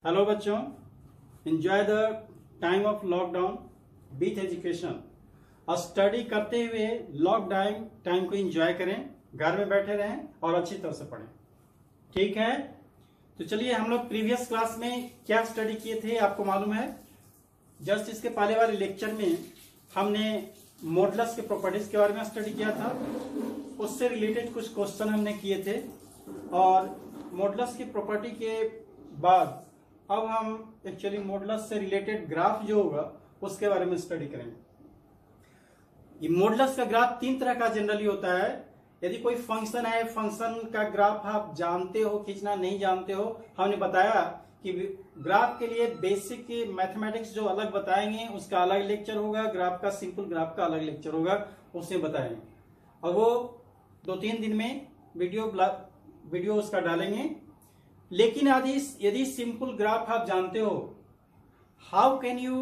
Hello बच्चों, enjoy the time of lockdown with education. और study करते हुए लॉकडाउन टाइम को एंजॉय करें, घर में बैठे रहें और अच्छी तरह से पढ़ें। ठीक है, तो चलिए हम लोग प्रीवियस क्लास में क्या स्टडी किए थे आपको मालूम है। जस्ट इसके पहले वाले लेक्चर में हमने मॉडुलस के प्रॉपर्टीज के बारे में स्टडी किया था, उससे रिलेटेड कुछ क्वेश्चन हमने किए थे। और मॉडुलस की प्रॉपर्टी के बाद अब हम एक्चुअली मॉडुलस से रिलेटेड ग्राफ जो होगा उसके बारे में स्टडी करेंगे। ये मॉडुलस का ग्राफ तीन तरह का जनरली होता है। यदि कोई फंक्शन है, फंक्शन का ग्राफ आप जानते हो खींचना, नहीं जानते हो, हमने बताया कि ग्राफ के लिए बेसिक मैथमेटिक्स जो अलग बताएंगे उसका अलग लेक्चर होगा, ग्राफ का सिंपल ग्राफ का अलग लेक्चर होगा, उसे बताएंगे। और वो 2-3 दिन में वीडियो उसका डालेंगे। लेकिन यदि सिंपल ग्राफ आप जानते हो, how can you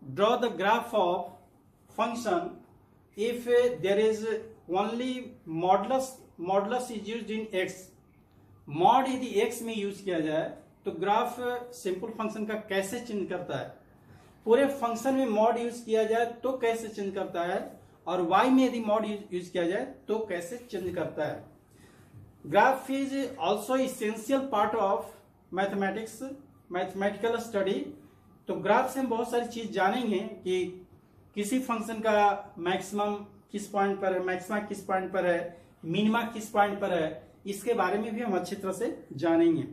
draw the graph of function if there is only modulus is used in x. Mod यदि एक्स में यूज किया जाए तो ग्राफ सिंपल फंक्शन का कैसे चेंज करता है, पूरे फंक्शन में मॉड यूज किया जाए तो कैसे चेंज करता है, और वाई में यदि मॉड यूज किया जाए तो कैसे चेंज करता है। Graph is also essential part of mathematical study. तो ग्राफ से हम बहुत सारी चीज जानेंगे कि किसी फंक्शन का मैक्सिमम किस पॉइंट पर है, मैक्सिमा किस पॉइंट पर है, मिनिमा किस पॉइंट पर है, इसके बारे में भी हम अच्छी तरह से जानेंगे।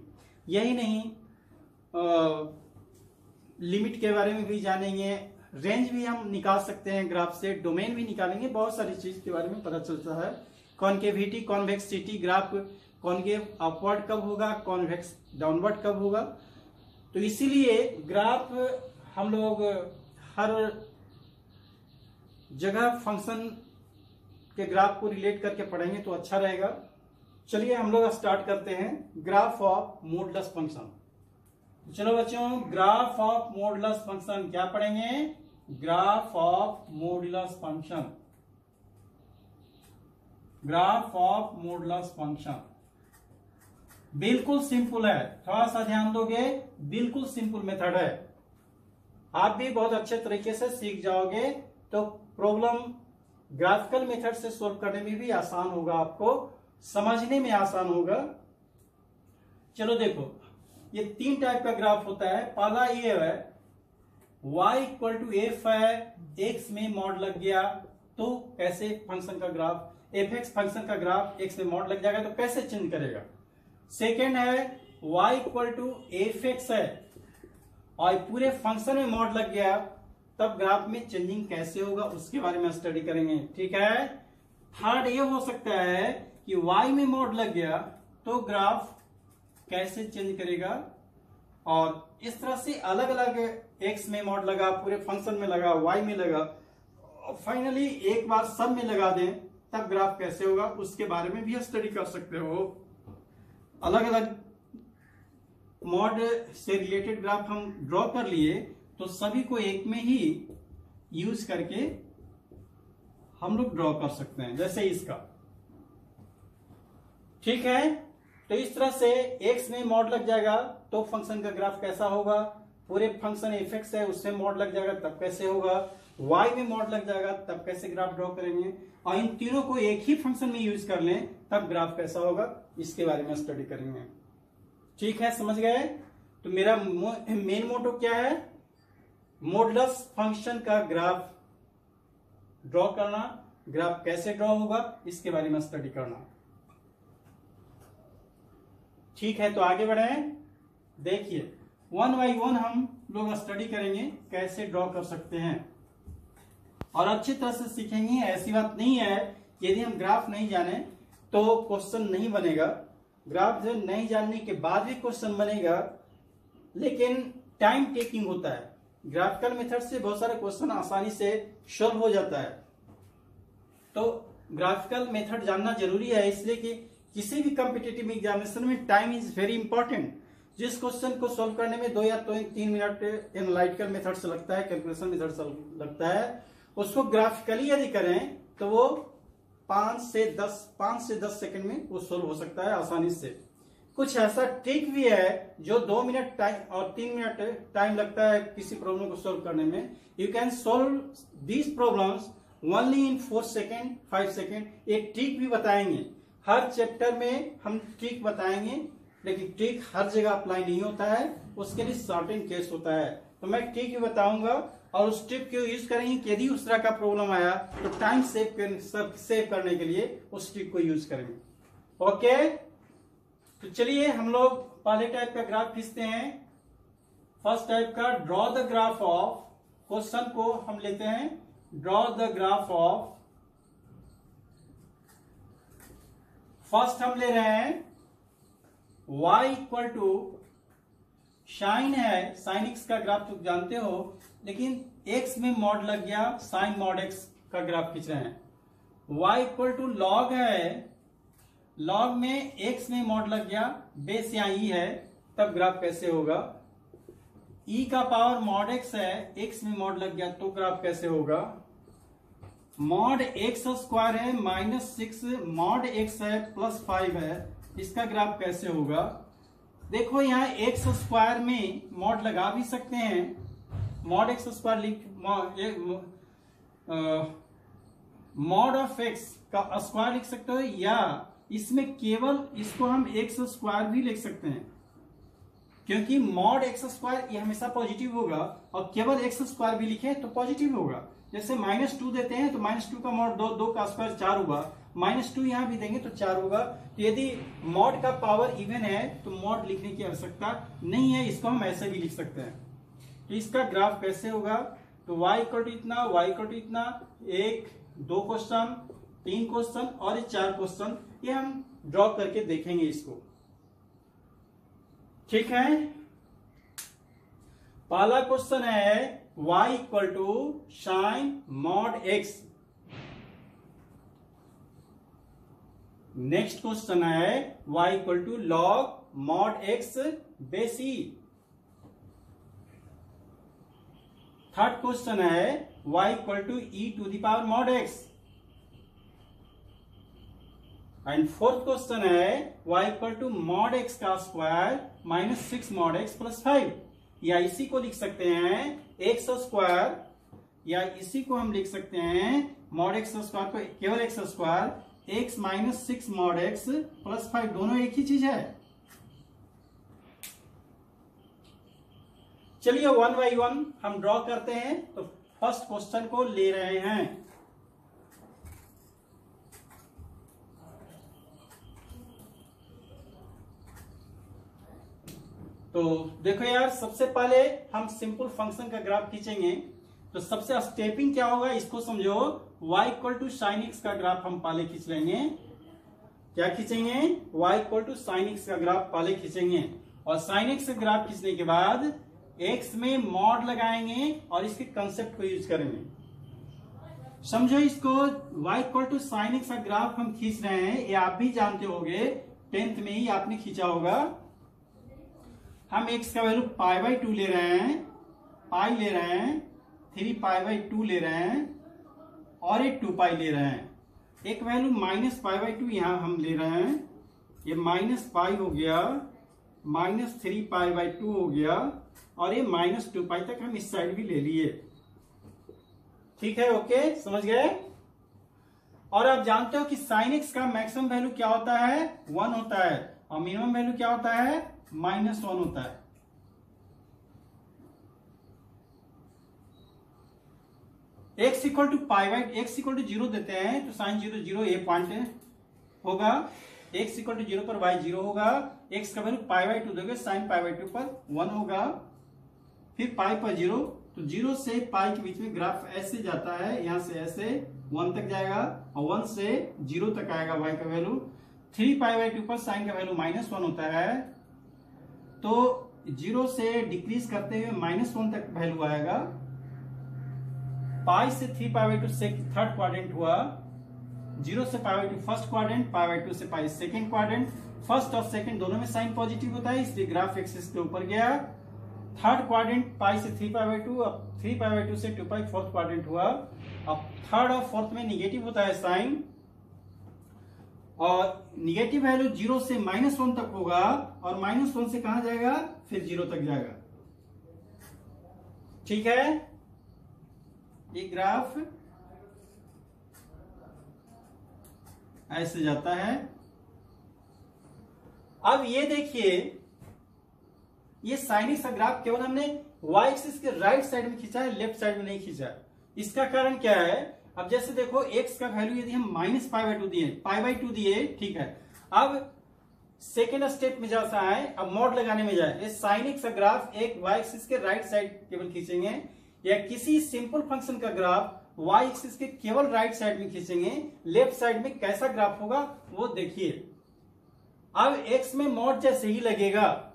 यही नहीं, लिमिट के बारे में भी जानेंगे, रेंज भी हम निकाल सकते हैं ग्राफ से, डोमेन भी निकालेंगे, बहुत सारी चीज के बारे में पता चलता है। Concavity, convexity, graph concave upward कब होगा, कॉन्वेक्स डाउनवर्ड कब होगा। तो इसीलिए ग्राफ हम लोग हर जगह फंक्शन के ग्राफ को रिलेट करके पढ़ेंगे तो अच्छा रहेगा। चलिए हम लोग स्टार्ट करते हैं ग्राफ ऑफ मॉडुलस फंक्शन। चलो बच्चों, ग्राफ ऑफ मॉडुलस फंक्शन क्या पढ़ेंगे? Graph of modulus function, graph of modulus function बिल्कुल सिंपल है, थोड़ा सा ध्यान दोगे, बिल्कुल सिंपल मेथड है। आप भी बहुत अच्छे तरीके से सीख जाओगे तो प्रॉब्लम ग्राफिकल मेथड से सॉल्व करने में भी आसान होगा, आपको समझने में आसान होगा। चलो देखो, ये 3 टाइप का ग्राफ होता है। पहला ये है y = f है, x में मॉड लग गया तो कैसे फंक्शन का ग्राफ, fx फंक्शन का ग्राफ x में मॉड लग जाएगा तो कैसे चेंज करेगा। सेकेंड है y = fx है और पूरे फंक्शन में मॉड लग गया तब ग्राफ में चेंजिंग कैसे होगा उसके बारे में स्टडी करेंगे। ठीक है। थर्ड ये हो सकता है कि y में मॉड लग गया तो ग्राफ कैसे चेंज करेगा, और इस तरह से अलग अलग x में मॉड लगा, पूरे फंक्शन में लगा, y में लगा, फाइनली एक बार सब में लगा दें तब ग्राफ कैसे होगा उसके बारे में भी स्टडी कर सकते हो। अलग अलग मॉड से रिलेटेड ग्राफ हम ड्रॉ कर लिए तो सभी को एक में ही यूज करके हम लोग ड्रॉ कर सकते हैं, जैसे इसका। ठीक है, तो इस तरह से x में मॉड लग जाएगा तो फंक्शन का ग्राफ कैसा होगा, पूरे फंक्शन fx है उससे मॉड लग जाएगा तब कैसे होगा, y में मॉड लग जाएगा तब कैसे ग्राफ ड्रॉ करेंगे, और इन तीनों को एक ही फंक्शन में यूज कर लें तब ग्राफ कैसा होगा, इसके बारे में स्टडी करेंगे। ठीक है, समझ गए। तो मेरा मेन मोटो क्या है? मॉडुलस फंक्शन का ग्राफ ड्रॉ करना, ग्राफ कैसे ड्रॉ होगा इसके बारे में स्टडी करना। ठीक है, तो आगे बढ़े। देखिए 1 by 1 हम लोग स्टडी करेंगे कैसे ड्रॉ कर सकते हैं और अच्छी तरह से सीखेंगे। ऐसी बात नहीं है यदि हम ग्राफ नहीं जाने तो क्वेश्चन नहीं बनेगा, ग्राफ जो नहीं जानने के बाद भी क्वेश्चन बनेगा, लेकिन टाइम टेकिंग होता है। ग्राफिकल मेथड से बहुत सारे क्वेश्चन आसानी से सॉल्व हो जाता है, तो ग्राफिकल मेथड जानना जरूरी है, इसलिए कि किसी भी कॉम्पिटिटिव एग्जामिनेशन में टाइम इज वेरी इंपॉर्टेंट। जिस क्वेश्चन को सॉल्व करने में 2 या 3 मिनट एनालिटिकल मेथड से लगता है, कैलकुलेशन मेथड से लगता है, उसको ग्राफिकली यदि करें तो वो 5 से 10 सेकंड में वो सॉल्व हो सकता है आसानी से। कुछ ऐसा ट्रिक भी है जो 2 मिनट टाइम और 3 मिनट टाइम लगता है किसी प्रॉब्लम को सोल्व करने में। You can solve these problems only in 4 second 5 second. एक ट्रिक भी बताएंगे, हर चैप्टर में हम ट्रिक बताएंगे, लेकिन ट्रिक हर जगह अप्लाई नहीं होता है, उसके लिए सर्टेन केस होता है। तो मैं ट्रिक भी बताऊंगा और उस ट्रिक को यूज करेंगे कि यदि उस तरह का प्रॉब्लम आया तो टाइम सेव करने के लिए उस ट्रिक को यूज करेंगे। ओके, तो चलिए हम लोग पहले टाइप का ग्राफ खींचते हैं। फर्स्ट टाइप का draw the graph of, question को हम लेते हैं draw the graph of. First हम ले रहे हैं y इक्वल टू साइन है, साइन x का ग्राफ तो जानते हो, लेकिन x में मॉड लग गया, साइन मॉड x का ग्राफ खींच रहे हैं। y इक्वल टू लॉग है, लॉग में x में मॉड लग गया, बेस यहाँ e है, तब ग्राफ कैसे होगा। e का पावर मॉड x है, x में मॉड लग गया तो ग्राफ कैसे होगा। मॉड x स्क्वायर है -6, मॉड x है +5 है, इसका ग्राफ कैसे होगा। देखो यहाँ x स्क्वायर में मॉड लगा भी सकते हैं, mod x square mod of x का स्क्वायर लिख सकते हो, या इसमें केवल इसको हम x स्क्वायर भी लिख सकते हैं, क्योंकि मॉड x स्क्वायर ये हमेशा पॉजिटिव होगा और केवल x स्क्वायर भी लिखे तो पॉजिटिव होगा। जैसे -2 देते हैं तो -2 का मॉड 2 का स्क्वायर 4 होगा, -2 यहां भी देंगे तो 4 होगा। तो यदि मॉड का पावर इवन है तो मॉड लिखने की आवश्यकता नहीं है, इसको हम ऐसे भी लिख सकते हैं। तो इसका ग्राफ कैसे होगा, तो y इक्वल टू इतना, y इक्वल टू इतना, 1 2 क्वेश्चन, 3 क्वेश्चन और ये 4 क्वेश्चन, ये हम ड्रॉ करके देखेंगे इसको। ठीक है, पहला क्वेश्चन है y equal to sine mod x। Next question है y equal to log mod x base e। Third question है y equal to e to the power mod x। And fourth question है y equal to mod x का square -6 mod x +5, या इसी को लिख सकते हैं x स्क्वायर, या इसी को हम लिख सकते हैं मॉड x स्क्वायर को केवल x square, x -6 mod x +5, दोनों एक ही चीज है। चलिए 1 बाई 1 हम ड्रॉ करते हैं। तो फर्स्ट क्वेश्चन को ले रहे हैं, तो देखो यार, सबसे पहले हम सिंपल फंक्शन का ग्राफ खींचेंगे। तो सबसे स्टेपिंग क्या होगा इसको समझो, y equal to sine x का ग्राफ हम पहले खींच लेंगे। क्या खींचेंगे, y equal to sine x का ग्राफ पहले खींचेंगे, और साइन x का ग्राफ खींचने के बाद x में मॉड लगाएंगे और इसके कंसेप्ट को यूज करेंगे। समझो इसको, y equal to sine x का ग्राफ हम खींच रहे हैं, ये आप भी जानते होंगे, 10th में ही आपने खींचा होगा। हम x का वैल्यू π/2 ले रहे हैं, पाई ले रहे हैं, 3π/2 ले रहे हैं, और ये 2π ले रहे हैं। एक वैल्यू -π/2 यहां हम ले रहे हैं, ये -π हो गया, -3π/2 हो गया, और ये -2π तक हम इस साइड भी ले लिए। ठीक है, ओके, समझ गए। और आप जानते हो कि साइन x का मैक्सिमम वैल्यू क्या होता है, 1 होता है, और मिनिमम वैल्यू क्या होता है, -1 होता है। x equal to x equal to 0 देते हैं तो साइन 0 0 ये पॉइंट होगा, x इक्वल टू 0 पर y 0 होगा, x का वैल्यू π/2 दोगे, साइन π/2 पर 1 होगा, फिर पाई पर 0, तो 0 से पाई के बीच में ग्राफ ऐसे जाता है, यहां से ऐसे 1 तक जाएगा, और 1 से 0 तक आएगा y का वैल्यू। 3π/2 पर साइन का वैल्यू -1 होता है, तो 0 से डिक्रीज करते हुए -1 तक वैल्यू आएगा। पाई से 3π/2 से थर्ड क्वाड्रेंट हुआ, 0 से π/2 फर्स्ट क्वाड्रेंट, π/2 से पाई सेकंड क्वाड्रेंट। फर्स्ट और सेकंड दोनों में साइन पॉजिटिव होता है, इसलिए ग्राफ एक्सिस के ऊपर गया। थर्ड क्वाड्रेंट पाई से 3π/2, अब 3π/2 से 2π फोर्थ क्वाड्रेंट हुआ। अब थर्ड और फोर्थ में निगेटिव होता है साइन, और निगेटिव वैल्यू 0 से -1 तक होगा और -1 से कहां जाएगा, फिर 0 तक जाएगा। ठीक है, ये ग्राफ ऐसे जाता है। अब ये देखिए, ये साइनिक का ग्राफ केवल हमने वाई एक्सिस के राइट साइड में खींचा है, लेफ्ट साइड में नहीं खींचा। इसका कारण क्या है, अब जैसे देखो x का वैल्यू यदि हम -π/2 दिए, π/2 दिए, ठीक है। अब सेकेंड स्टेप में जैसा है, अब मॉड लगाने में जाए, ये साइनिक का ग्राफ एक वाई एक्सिस के राइट साइड केवल खींचेंगे, या किसी सिंपल फंक्शन का ग्राफ वाई एक्सिस के केवल राइट साइड में खींचेंगे, लेफ्ट साइड में कैसा ग्राफ होगा वो देखिए। अब x में मॉड जैसे ही लगेगा,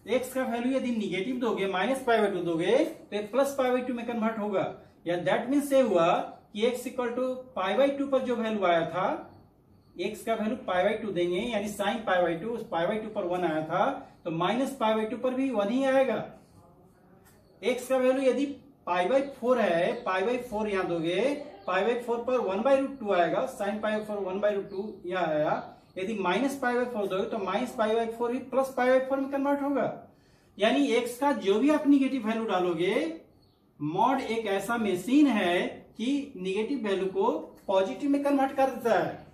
x का वैल्यू यदि निगेटिव दोगे, -π/2 दोगे, तो +π/2 में कन्वर्ट होगा। या दैट मीन्स ये हुआ कि x = π/2 पर जो वैल्यू आया था, x का वैल्यू π/2 देंगे, यानी sin π/2, उस π/2 पर 1 आया था, तो -π/2 पर भी 1 ही आएगा। x का वैल्यू यदि π/4 है, π/4 यहां दोगे, π/4 पर 1/√2 आएगा, sin π/4 1/√2 यहां आया। यदि -π/4 दोगे तो -π/4 भी +π/4 में कन्वर्ट होगा। यानी x का जो भी आप निगेटिव वैल्यू डालोगे, मॉड एक ऐसा मशीन है कि निगेटिव वैल्यू को पॉजिटिव में कन्वर्ट कर देता है।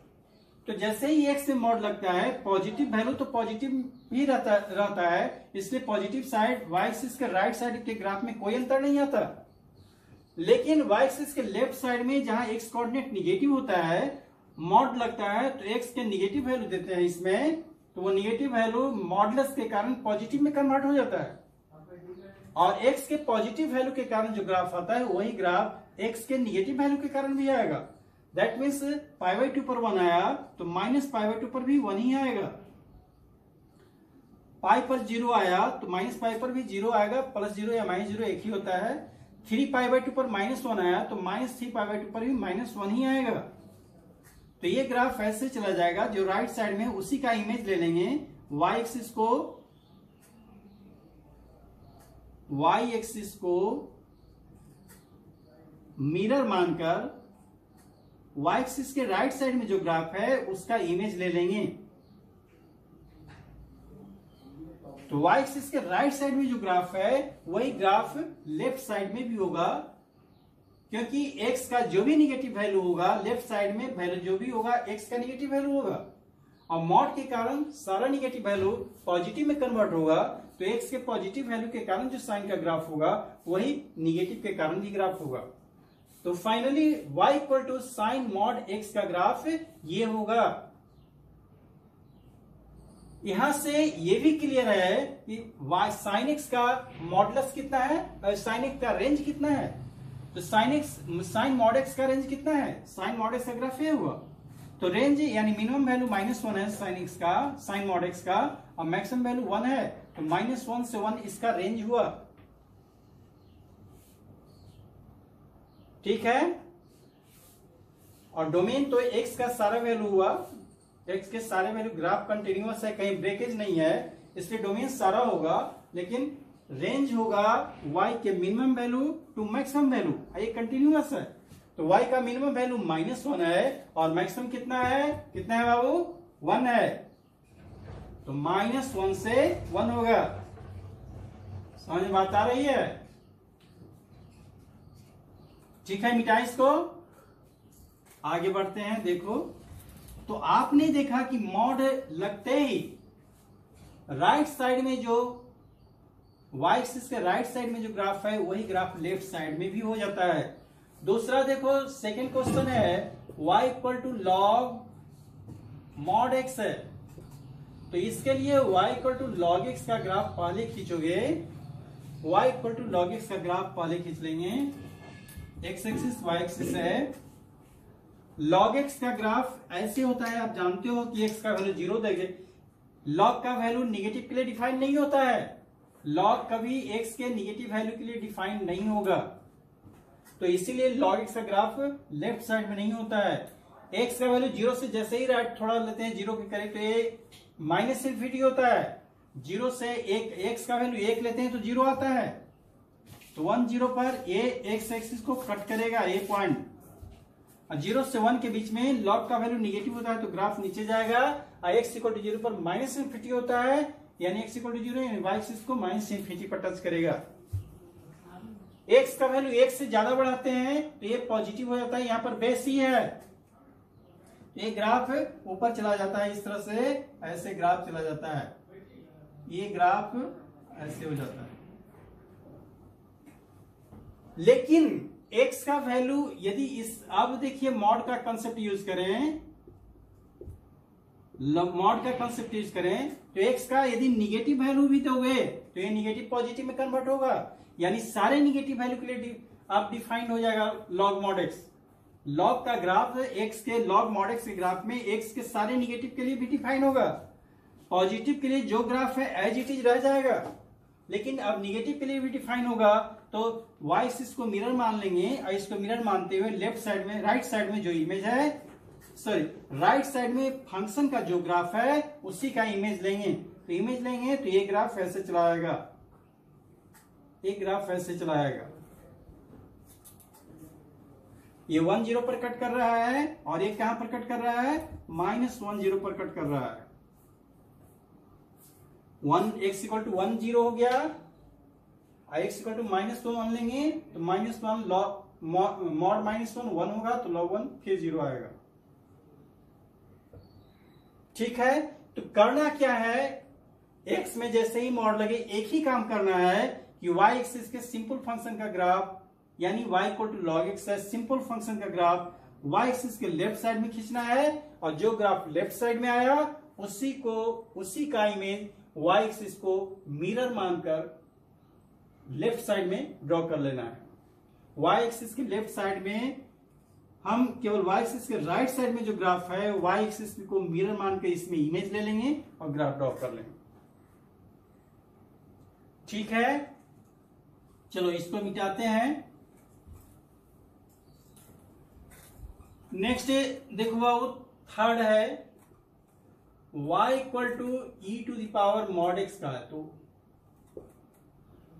तो जैसे ही x में मॉड लगता है, पॉजिटिव वैल्यू तो पॉजिटिव ही रहता है, इसलिए पॉजिटिव साइड वाई एक्सिस के राइट साइड के ग्राफ में कोई अंतर नहीं आता। लेकिन वाई एक्सिस के लेफ्ट साइड में जहां x कोऑर्डिनेट निगेटिव होता है, मॉड लगता है, तो x के निगेटिव वैल्यू देते हैं इसमें, तो वो निगेटिव वैल्यू मॉडुलस के कारण पॉजिटिव में कन्वर्ट हो जाता है। और x के पॉजिटिव वैल्यू के कारण जो ग्राफ आता है, वही ग्राफ x के निगेटिव वैल्यू के कारण भी आएगा। दैट मीन्स π/2 पर 1 आया, तो -π/2 पर भी 1 ही आएगा। पाई पर 0 आया, तो -π पर भी 0 आएगा, +0 या -0 एक ही होता है। 3π/2 पर -1 आया, तो -3π/2 पर भी -1 ही आएगा। तो ये ग्राफ ऐसे चला जाएगा, जो राइट साइड में उसी का इमेज ले लेंगे, वाई एक्सिस को मिरर मानकर वाई एक्सिस के राइट साइड में जो ग्राफ है उसका इमेज ले लेंगे। तो वाई एक्सिस के राइट साइड में जो ग्राफ है, वही ग्राफ लेफ्ट साइड में भी होगा, क्योंकि x का जो भी निगेटिव वैल्यू होगा, लेफ्ट साइड में वैल्यू जो भी होगा, x का निगेटिव वैल्यू होगा। और मॉड के कारण सारा निगेटिव वैल्यू पॉजिटिव में कन्वर्ट होगा, तो x के पॉजिटिव वैल्यू के कारण जो साइन का ग्राफ होगा, वही निगेटिव के कारण भी ग्राफ होगा। तो finally y = sin mod x का ग्राफ ये होगा। यहां से ये भी क्लियर है कि sin x का मॉडुलस कितना है और sin x का रेंज कितना है। तो sin mod x का रेंज कितना है, sin mod x का ग्राफ ये हुआ। तो रेंज यानी मिनिमम वैल्यू -1 है sin mod x का, और मैक्सिमम वैल्यू 1 है, तो -1 से 1 इसका रेंज हुआ। ठीक है, और डोमेन तो x का सारा वैल्यू हुआ, x के सारे वैल्यू, ग्राफ कंटिन्यूअस है, कहीं ब्रेकेज नहीं है, इसलिए डोमेन सारा होगा। लेकिन रेंज होगा y के minimum value to maximum value, ये कंटिन्यूअस है। तो y का मिनिमम वैल्यू -1 है और मैक्सिमम कितना है बाबू, 1 है। तो -1 से 1 होगा। समझ में बात आ रही है? ठीक है, मिटाई इसको, आगे बढ़ते हैं। देखो, तो आपने देखा कि मॉड लगते ही राइट साइड में जो वाई एक्सिस के राइट साइड में जो ग्राफ है, वही ग्राफ लेफ्ट साइड में भी हो जाता है। दूसरा देखो, सेकंड क्वेश्चन है y = log mod x है, तो इसके लिए y = log x का ग्राफ पहले खींचोगे, y = log x का ग्राफ पहले खींच लेंगे। x एक्सिस y एक्सिस है, log x का ग्राफ ऐसे होता है, आप जानते हो कि x का वैल्यू 0 देंगे। log का वैल्यू निगेटिव के लिए डिफाइन नहीं होता है, log कभी x के निगेटिव वैल्यू के लिए डिफाइन नहीं होगा, तो इसीलिए log x का ग्राफ लेफ्ट साइड में नहीं होता है। x का वैल्यू 0 से जैसे ही राइट थोड़ा लेते हैं 0 के करीब, तो ये माइनस इन्फिनिटी होता है। 0 से 1, x का वैल्यू 1 लेते हैं तो 0 आता है, तो 1 0 पर ये x एक्सिस को कट करेगा, ये पॉइंट। 0 से 1 के बीच में लॉग का वैल्यू निगेटिव होता है तो ग्राफ नीचे जाएगा, और x इक्वल टू 0 पर माइनस इन्फिनिटी होता है, यानी x इक्वल टू 0 यानी y एक्सिस को माइनस इन्फिनिटी पर टच करेगा। x का वैल्यू 1 से ज्यादा बढ़ाते हैं तो ये पॉजिटिव हो जाता है, यहाँ पर बेस ही है, ये ग्राफ ऊपर चला जाता है, इस तरह से ऐसे ग्राफ चला जाता है, ये ग्राफ ऐसे हो जाता है। लेकिन x का वैल्यू यदि इस, अब देखिए मॉड का कंसेप्ट यूज करें, मॉड का कंसेप्ट यूज करें तो x का यदि निगेटिव वैल्यू भी दोगे तो ये निगेटिव पॉजिटिव में कन्वर्ट होगा, यानी सारे निगेटिव वैल्यू के लिए आप डिफाइंड हो जाएगा लॉग मॉड x। लॉग का ग्राफ x के लॉग मॉड x के ग्राफ में x के सारे निगेटिव के लिए भी डिफाइन होगा, पॉजिटिव के लिए जो ग्राफ है एज इट इज रह जाएगा, लेकिन अब निगेटिव के लिए भी डिफाइन होगा तो y एक्सिस को मिरर मान लेंगे, और इसको मिरर मानते हुए लेफ्ट साइड में, राइट साइड में जो इमेज है, सॉरी राइट साइड में फंक्शन का जो ग्राफ है उसी का इमेज लेंगे, तो इमेज लेंगे तो ये ग्राफ ऐसे चलाएगा, एक ग्राफ ऐसे चलाएगा, ये 1 0 पर कट कर रहा है और ये कहां पर कट कर रहा है, -1 0 पर कट कर रहा है। 1 x इक्वल टू 1 0 हो गया, x इक्वल टू -1 लेंगे तो -1 मॉड -1 1 होगा तो log 1 फिर 0 आएगा। ठीक है, तो करना क्या है, x में जैसे ही मॉड लगे एक ही काम करना है कि y एक्सिस के सिंपल फंक्शन का ग्राफ, यानी y equal to log x है, सिंपल फंक्शन का ग्राफ y एक्सिस के लेफ्ट साइड में खींचना है, और जो ग्राफ लेफ्ट साइड में आया उसी का इमेज y एक्सिस को मिरर मानकर लेफ्ट साइड में ड्रॉ कर लेना है। y एक्सिस के लेफ्ट साइड में हम केवल y एक्सिस के राइट साइड में जो ग्राफ है y एक्सिस को मिरर मानकर इसमें इमेज ले लेंगे और ग्राफ ड्रॉ कर लेंगे। ठीक है, चलो इसको मिटाते हैं। नेक्स्ट देखो वो थर्ड है, y equal to e to the power mod x का है,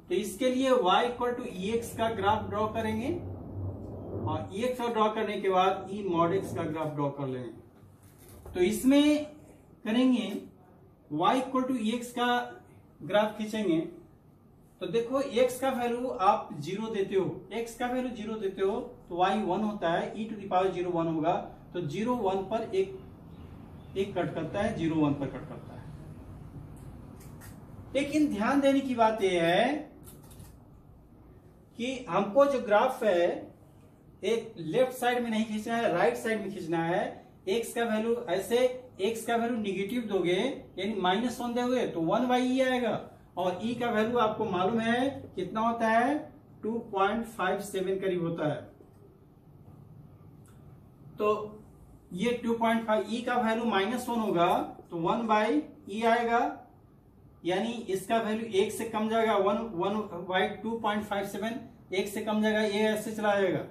तो इसके लिए y इक्वल टू ex का ग्राफ ड्रॉ करेंगे, और ex का ड्रॉ करने के बाद e मॉड x का ग्राफ ड्रॉ कर लेंगे। तो इसमें करेंगे y इक्वल टू ex का ग्राफ खींचेंगे, तो देखो x का वैल्यू आप 0 देते हो, x का वैल्यू 0 देते हो तो y 1 होता है, e टू द पावर 0 1 होगा, तो 0 1 पर एक कट करता है, 0 1 पर कट करता है। लेकिन ध्यान देने की बात यह है कि हमको जो ग्राफ है एक लेफ्ट साइड में नहीं खींचना है, राइट साइड में खींचना है। x का वैल्यू ऐसे, x का वैल्यू निगेटिव दोगे यानी -1 दोगे तो 1/e आएगा, और e का वैल्यू आपको मालूम है कितना होता है, 2.57 करीब होता है। तो ये 2.5, e का वैल्यू -1 होगा तो 1/e आएगा, यानी इसका वैल्यू 1 से कम जाएगा, 1/2.57 1 से कम जाएगा, ये ऐसे चला जाएगा।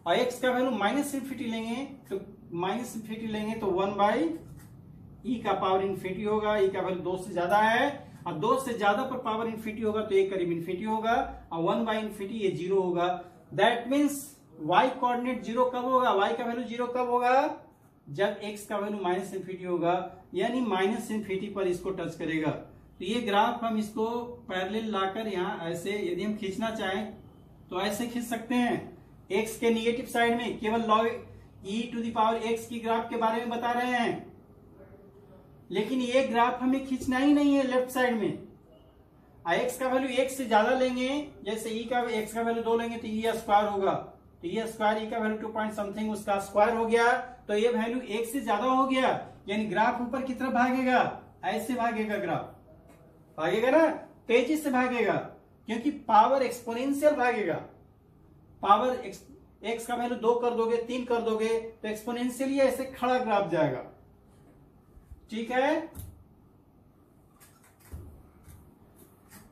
और x का वैल्यू -∞ लेंगे तो -∞ तो 1/e का पावर इन्फिनिटी होगा, e का वैल्यू 2 से ज्यादा है, और 2 से ज्यादा पर पावर इन्फिनिटी होगा तो एक करीब इन्फिनिटी होगा, और 1/∞ ये 0 होगा। दैट मीन्स y कोऑर्डिनेट 0 कब होगा, y का वैल्यू 0 कब होगा, जब x का वैल्यू -∞ होगा, यानी -∞ पर इसको टच करेगा। तो ये ग्राफ हम इसको पैरेलल लाकर यहाँ ऐसे यदि हम खींचना चाहें तो ऐसे खींच सकते हैं। x के निगेटिव साइड में केवल log e to the power x की ग्राफ के बारे में बता रहे हैं, लेकिन ये ग्राफ हमें खींचना ही नहीं है लेफ्ट साइड में। x का वैल्यू 1 से ज्यादा लेंगे, जैसे x का वैल्यू 2 लेंगे तो e स्क्वायर होगा, तो e स्क्वायर, e का वैल्यू 2 पॉइंट समथिंग उसका स्क्वायर हो गया, तो ये वैल्यू 1 से ज्यादा हो गया, यानी ग्राफ ऊपर की तरफ भागेगा, ऐसे भागेगा ग्राफ, भागेगा ना, तेजी से भागेगा, क्योंकि पावर एक्सपोनेंशियल भागेगा। पावर x का वैल्यू 2 कर दोगे, 3 कर दोगे तो एक्सपोनेंशियली ऐसे खड़ा ग्राफ जाएगा। ठीक है,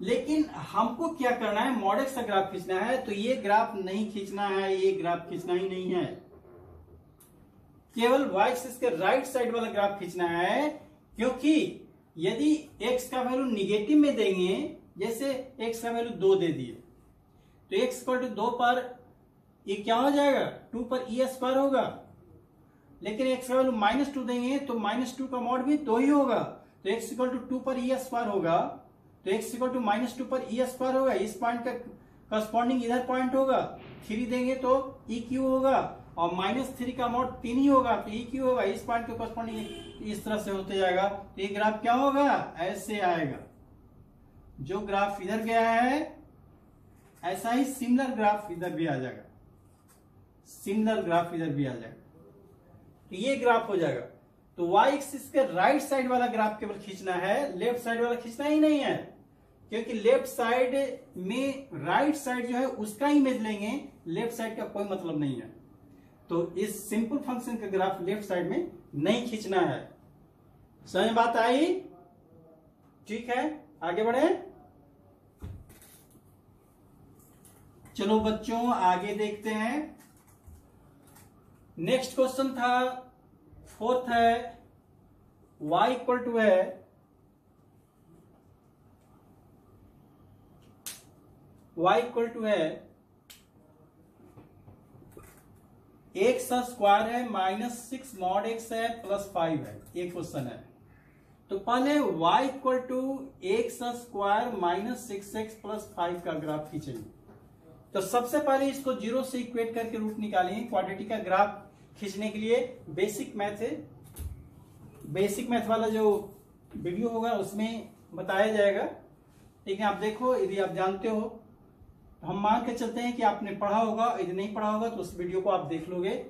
लेकिन हमको क्या करना है, मॉड एक्स का ग्राफ खींचना है, तो ये ग्राफ नहीं खींचना है, ये ग्राफ खींचना ही नहीं है, केवल y एक्सिस के राइट साइड वाला ग्राफ खींचना है। क्योंकि यदि x का वैल्यू निगेटिव में देंगे, जैसे x का वैल्यू 2 दे दिए, तो x इक्वल टू 2 पर ये क्या हो जाएगा, 2 पर ई स्क्वायर होगा, लेकिन एक्स का वैल्यू -2 देंगे तो -2 का मॉड भी 2 ही होगा, तो एक्स इक्वल टू 2 पर ई स्क्वायर होगा, तो एक्स इक्वल टू -2 पर ई स्क्वायर होगा, इस पॉइंट का करस्पॉन्डिंग इधर पॉइंट होगा, 3 देंगे तो ई क्यू होगा, और -3 का मॉड 3 ही होगा, तो ई क्यू होगा, इस पॉइंट के करस्पॉन्डिंग इस तरह से होते जाएगा, तो ये ग्राफ क्या होगा, ऐसे आएगा। जो ग्राफ इधर गया है ऐसा ही सिमिलर ग्राफ इधर भी आ जाएगा, सिमिलर ग्राफ इधर भी आ जाएगा, तो ये ग्राफ हो जाएगा। तो y एक्सिस के राइट साइड वाला ग्राफ केवल खींचना है, लेफ्ट साइड वाला खींचना ही नहीं है, क्योंकि लेफ्ट साइड में राइट साइड जो है उसका इमेज लेंगे, लेफ्ट साइड का कोई मतलब नहीं है, तो इस सिंपल फंक्शन का ग्राफ लेफ्ट साइड में नहीं खींचना है। समझ में बात आई? ठीक है, आगे बढ़े। चलो बच्चों आगे देखते हैं। नेक्स्ट क्वेश्चन था, फोर्थ है, y इक्वल टू है एक्स स्क्वायर है -6 मॉड एक्स है +5 है, ये क्वेश्चन है। तो पहले y equal to x square -6x +5 का ग्राफ खींचेंगे। तो सबसे पहले इसको 0 से इक्वेट करके रूट निकालेंगे। क्वाड्रेटिक का ग्राफ खींचने के लिए बेसिक मैथ है, बेसिक मैथ वाला जो वीडियो होगा उसमें बताया जाएगा, ठीक है। आप देखो, यदि आप जानते हो तो हम मान के चलते हैं कि आपने पढ़ा होगा, यदि नहीं पढ़ा होगा तो उस वीडियो को आप देख लोगे।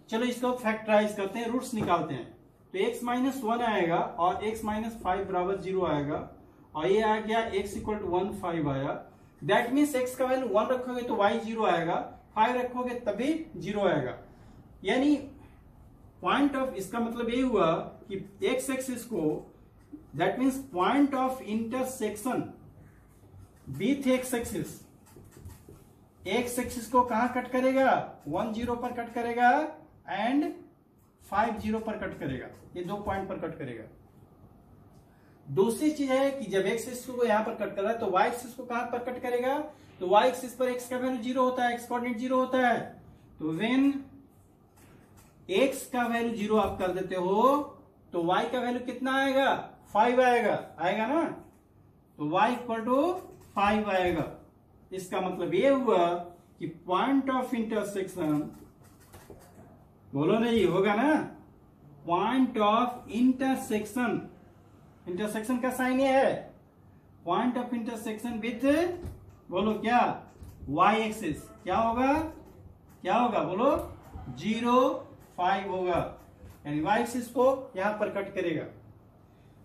चलो इसको फैक्टराइज करते हैं, रूट्स निकालते हैं। तो x - 1 आएगा और x - 5 बराबर 0 आएगा, और ये आ गया x इक्वल टू 1 5 आया। दैट मीन्स x का वैल्यू 1 रखोगे तो y 0 आएगा, 5 रखोगे तभी 0 आएगा। यानी पॉइंट ऑफ, इसका मतलब ये हुआ कि x एक्सिस को, that means point of intersection with x axis, x axis को कहां कट करेगा, 1 0 पर कट करेगा एंड 5 0 पर कट करेगा, ये 2 पॉइंट पर कट करेगा। दूसरी चीज है कि जब x एक्सिस को यहां पर कट कर रहा है तो y एक्सिस को कहां पर कट करेगा, तो y एक्सिस पर x का वैल्यू 0 होता है, x कोऑर्डिनेट 0 होता है। तो व्हेन x का वैल्यू 0 आप कर देते हो तो y का वैल्यू कितना आएगा, 5 आएगा, आएगा ना। तो y इक्वल टू 5 आएगा। इसका मतलब ये हुआ कि पॉइंट ऑफ इंटरसेक्शन, बोलो ना, ये होगा ना, पॉइंट ऑफ इंटरसेक्शन, इंटरसेक्शन का साइन ये है, पॉइंट ऑफ इंटरसेक्शन विथ, बोलो क्या, y एक्सिस, क्या होगा, क्या होगा, बोलो 0 5 होगा, यानी y एक्सिस को यहां पर कट करेगा।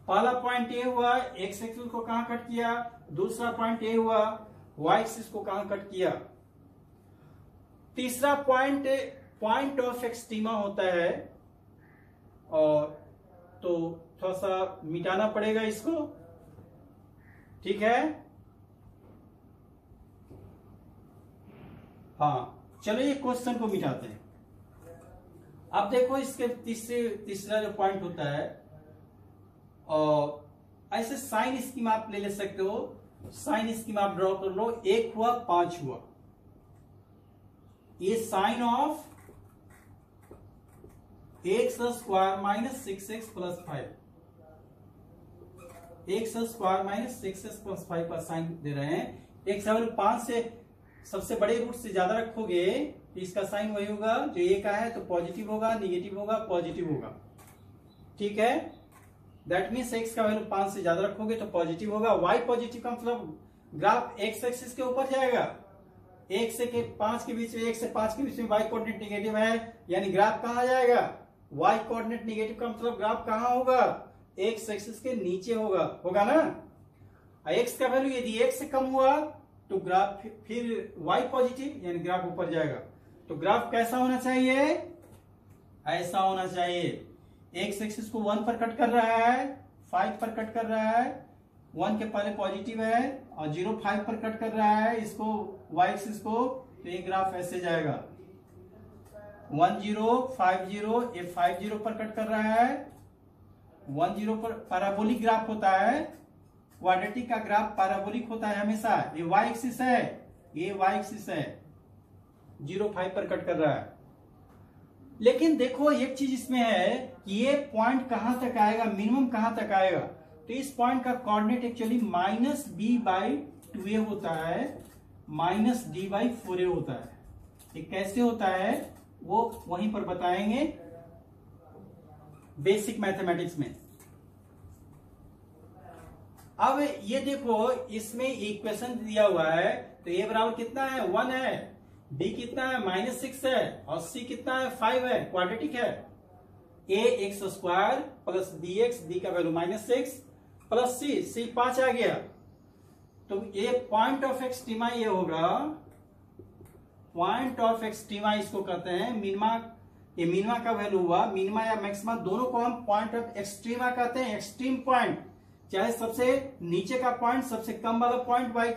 पहला पॉइंट ये हुआ, x एक्सिस को कहां कट किया, दूसरा पॉइंट ये हुआ y एक्सिस को कहां कट किया। तीसरा पॉइंट पॉइंट ऑफ एक्सट्रीमा होता है, और तो थोड़ा सा मिटाना पड़ेगा इसको, ठीक है। हाँ चलो ये क्वेश्चन को मिटाते हैं। अब देखो इसके तीसरा जो पॉइंट होता है, और ऐसे साइन स्कीम आप ले सकते हो, साइन स्कीम आप ड्रॉ कर लो। 1 हुआ 5 हुआ, ये sine of x square -6x + 5, x square -6x + 5 का साइन दे रहे हैं। एक सवाल 5 से सबसे बड़े रूट से ज्यादा रखोगे तो इसका साइन वही होगा जो ए का है, तो पॉजिटिव होगा, निगेटिव होगा, पॉजिटिव होगा, ठीक है। दैट मीन्स एक्स का वैल्यू 5 से ज्यादा रखोगे तो पॉजिटिव होगा। वाई पॉजिटिव का मतलब ग्राफ एक्स एक्सिस के ऊपर जाएगा, 1 से 5 के बीच में, 1 से 5 के बीच में वाई कोऑर्डिनेट निगेटिव है, यानी ग्राफ कहां जाएगा, वाई कोऑर्डिनेट निगेटिव का मतलब ग्राफ कहां होगा, एक्स एक्सिस के नीचे होगा, होगा ना। एक्स का वैल्यू यदि 1 से कम हुआ तो ग्राफ फिर वाई पॉजिटिव, यानी ग्राफ ऊपर जाएगा। तो ग्राफ कैसा होना चाहिए, ऐसा होना चाहिए। एक्स एक्सिस को 1 पर कट कर रहा है, 5 पर कट कर रहा है, 1 के पहले पॉजिटिव है, और 0 5 पर कट कर रहा है इसको, वाई एक्सिस को, तो ये ग्राफ ऐसे जाएगा 1 0 5 0, ये 5 0 पर कट कर रहा है, 1 0 पर। पैराबोलिक ग्राफ होता है, क्वाड्रेटिक का ग्राफ पैराबोलिक होता है हमेशा। ये वाई एक्सिस है, ये वाई एक्सिस है, 0.5 पर कट कर रहा है। लेकिन देखो एक चीज इसमें है कि ये पॉइंट कहां तक आएगा, मिनिमम कहां तक आएगा। तो इस पॉइंट का कोऑर्डिनेट एक्चुअली -b/2a होता है, -d/4a होता है। ये कैसे होता है वो वहीं पर बताएंगे बेसिक मैथमेटिक्स में। अब ये देखो इसमें इक्वेशन दिया हुआ है, तो a बराबर कितना है 1 है, b कितना है -6 है और c कितना है 5 है, क्वाड्रेटिक है। ax² प्लस bx, b का वैल्यू -6 प्लस c 5 आ गया। तो ये पॉइंट ऑफ एक्सट्रीमा ये होगा, पॉइंट ऑफ एक्सट्रीमा इसको कहते हैं मिनिमा। ये मिनिमा का वैल्यू हुआ, मिनिमा या मैक्सिमा दोनों को हम पॉइंट ऑफ एक्सट्रीमा कहते हैं, एक्सट्रीम पॉइंट। चाहे सबसे नीचे का पॉइंट, सबसे कम वाला पॉइंट y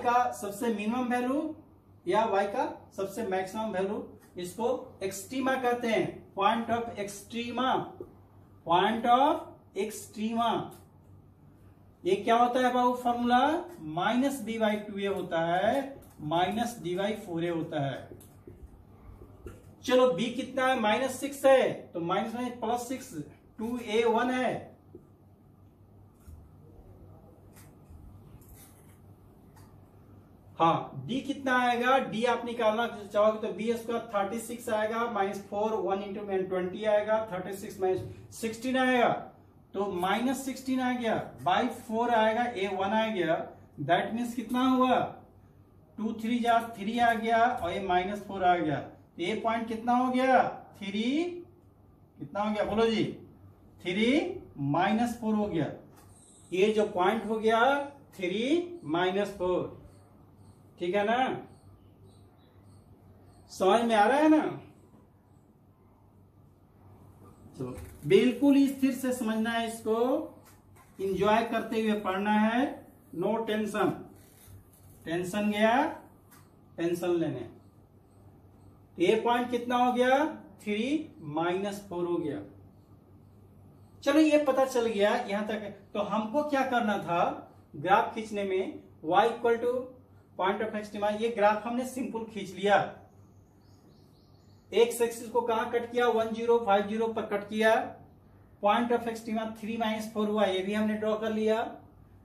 का सबसे मिनिमम वैल्यू या y का सबसे मैक्सिमम वैल्यू, इसको एक्सट्रीमा कहते हैं, point of extrema, point of extrema. ये क्या होता है बाबू फॉर्मूला, -b/2a होता है, -d/4a होता है। चलो b कितना है -6 है, तो -+6 2a1 है। हाँ d कितना आएगा, d आप निकालना चाहोगे तो b² 36 आएगा, -4 1 × 20 आएगा, 36 - 16 आएगा, तो -16 आ गया, /4 आएगा, a1 आ गया। दैट मीन्स कितना हुआ 2 3 जा 3 आ गया और ये -4 आ गया। तो ये पॉइंट कितना हो गया 3, कितना हो गया बोलो जी 3 - 4 हो गया। ये जो पॉइंट हो गया 3 - 4, ठीक है ना, समझ में आ रहा है ना। चलो बिल्कुल स्थिर से समझना है, इसको एंजॉय करते हुए पढ़ना है, नो टेंशन। टेंशन गया टेंशन लेने। ये पॉइंट कितना हो गया 3 - 4 हो गया। चलो ये पता चल गया यहां तक। तो हमको क्या करना था ग्राफ खींचने में, y = पॉइंट ऑफ एक्सट्रीमा। ये ग्राफ हमने सिंपल खींच लिया। एक्स एक्सिस को कहां कट किया 10 50 पर कट किया। पॉइंट ऑफ एक्सट्रीमा 3 - 4 हुआ, ये भी हमने ड्रॉ कर लिया।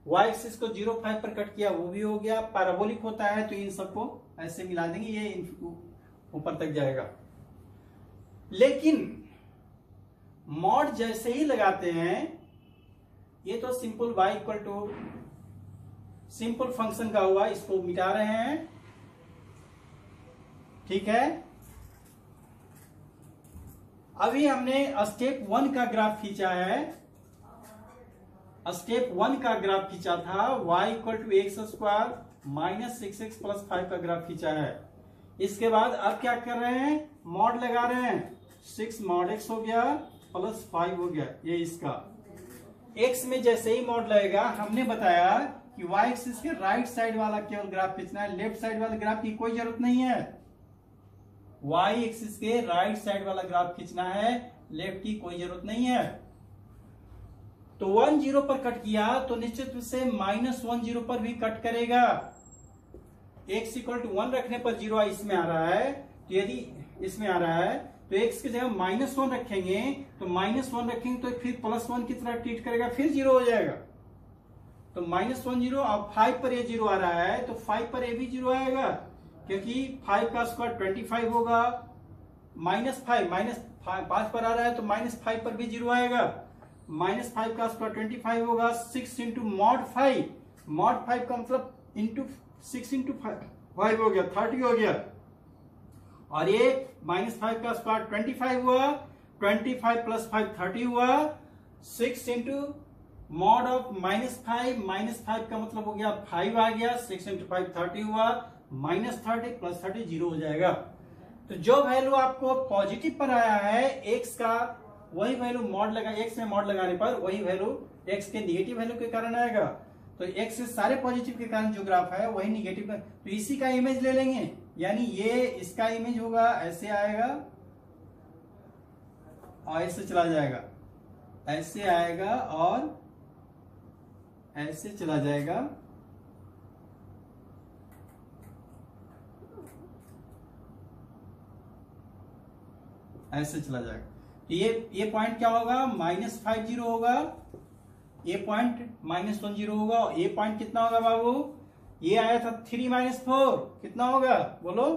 y एक्सिस को 0.5 पर कट किया, वो भी हो गया। पैराबोलिक होता है तो इन सबको ऐसे मिला देंगे, ये ऊपर तक जाएगा। लेकिन मॉड जैसे ही लगाते हैं, ये तो सिंपल y = सिंपल फंक्शन का हुआ, इसको मिटा रहे हैं, ठीक है। अभी हमने स्टेप 1 का ग्राफ खींचा है, स्टेप 1 का ग्राफ खींचा था, y = x² -6x + 5 का ग्राफ खींचा है। इसके बाद अब क्या कर रहे हैं, मॉड लगा रहे हैं। 6 mod x हो गया प्लस 5 हो गया, ये इसका x में जैसे ही मॉड लगेगा, हमने बताया कि y एक्सिस के राइट साइड वाला केवल ग्राफ खींचना है, लेफ्ट साइड वाले ग्राफ की कोई जरूरत नहीं है। y एक्सिस के राइट साइड वाला ग्राफ खींचना है, लेफ्ट की कोई जरूरत नहीं है। तो 1 0 पर कट किया तो निश्चित रूप से -1 0 पर भी कट करेगा। x = 1 रखने पर 0 इसमें आ रहा है, तो यदि इसमें आ रहा है तो x की जगह -1 रखेंगे, तो -1 रखेंगे तो फिर +1 की तरह ट्रीट करेगा, फिर 0 हो जाएगा। तो -1 0 और 5 पर ये 0 आ रहा है, तो 5 पर ये भी 0 आएगा, क्योंकि 5 का स्क्वायर 25 होगा। -5 पर आ रहा है तो -5 पर भी 0 आएगा। -5 का स्क्वायर 25 होगा, 6 × mod 5, mod 5 का मतलब इंटू 6 × 5 हो गया, 30 हो गया। और ये -5 का स्क्वायर 25 हुआ, 25 + 5 30 हुआ, 6 × mod ऑफ -5 का मतलब हो गया 5 आ गया, 6 × 5 30 हुआ, -30 + 30 0 हो जाएगा। तो जो वैल्यू आपको पॉजिटिव पर आया है x का, वही वैल्यू मॉड लगा, x में मॉड लगाने पर वही वैल्यू x के निगेटिव वैल्यू के कारण आएगा। तो x से सारे पॉजिटिव के कारण जो ग्राफ है वही निगेटिव, तो इसी का इमेज ले लेंगे, यानी ये इसका इमेज होगा, ऐसे आएगा और ऐसे चला जाएगा, ऐसे आएगा और ऐसे चला जाएगा। ऐसे चला जाएगा। तो ये पॉइंट क्या होगा, -50 होगा, ये पॉइंट -10 होगा, और ये पॉइंट कितना होगा बाबू, ये आया था 3 - 4, कितना होगा बोलो,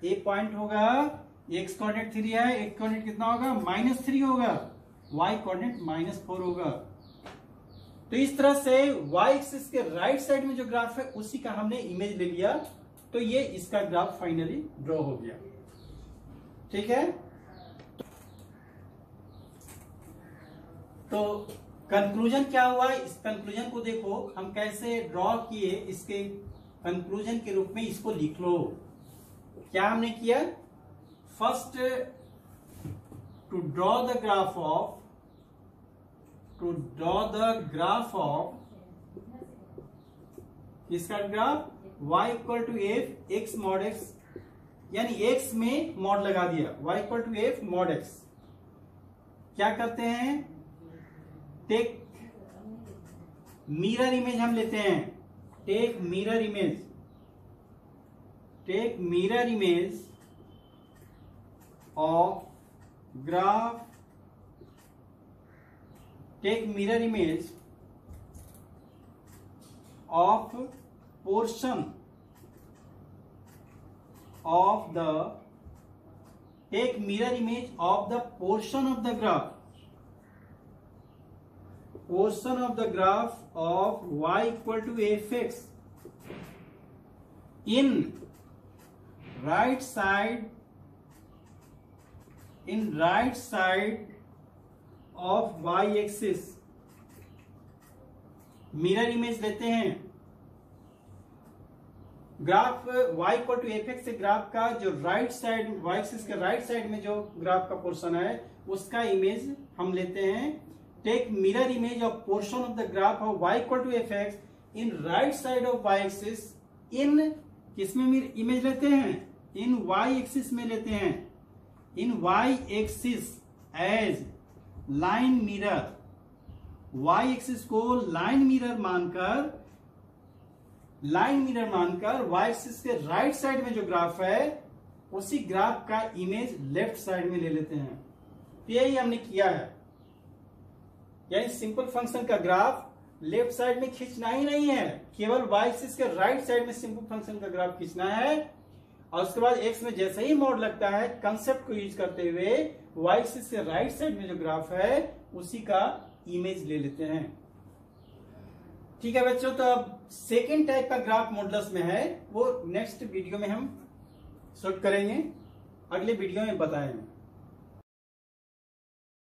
ये पॉइंट होगा, x कोऑर्डिनेट 3 है, x कोऑर्डिनेट कितना होगा, -3 होगा, y कोऑर्डिनेट -4 होगा। तो इस तरह से y एक्सिस के राइट साइड में जो ग्राफ है उसी का हमने इमेज ले लिया, तो ये इसका ग्राफ फाइनली ड्रॉ हो गया। ठीक है, तो कंक्लूजन क्या हुआ, इस कंक्लूजन को देखो हम कैसे ड्रॉ किए, इसके कंक्लूजन के रूप में इसको लिख लो। क्या हमने किया, first to draw the graph of इसका graph y equal to F X mod X, यानी x में मॉड लगा दिया, y equal to F mod X. क्या करते हैं, टेक मिरर इमेज हम लेते हैं, take mirror image of graph, take mirror image of portion of the, take mirror image of the portion of the graph of y equal to fx in right side of y axis। Mirror image लेते हैं, graph y equal to F x से graph का जो right side, y axis के right side में जो graph का portion है उसका इमेज हम लेते हैं। Take mirror image of portion of the graph of y equal to F X in right side of y axis, इन किसमें इमेज लेते हैं, इन y एक्सिस में लेते हैं, in y axis as line mirror, y axis को line mirror मानकर y axis के राइट साइड में जो ग्राफ है उसी ग्राफ का इमेज लेफ्ट साइड में ले लेते हैं। तो यही हमने किया है, यानी सिंपल फंक्शन का ग्राफ लेफ्ट साइड में खींचना ही नहीं है, केवल y एक्सिस के राइट साइड में सिंपल फंक्शन का ग्राफ खींचना है, और उसके बाद x में जैसे ही मोड लगता है कंसेप्ट को यूज करते हुए y एक्सिस के राइट साइड में जो ग्राफ है उसी का इमेज ले लेते हैं। ठीक है बच्चों, तो अब सेकेंड टाइप का ग्राफ मॉडुलस में है, वो नेक्स्ट वीडियो में हम शूट करेंगे, अगले वीडियो में बताएंगे।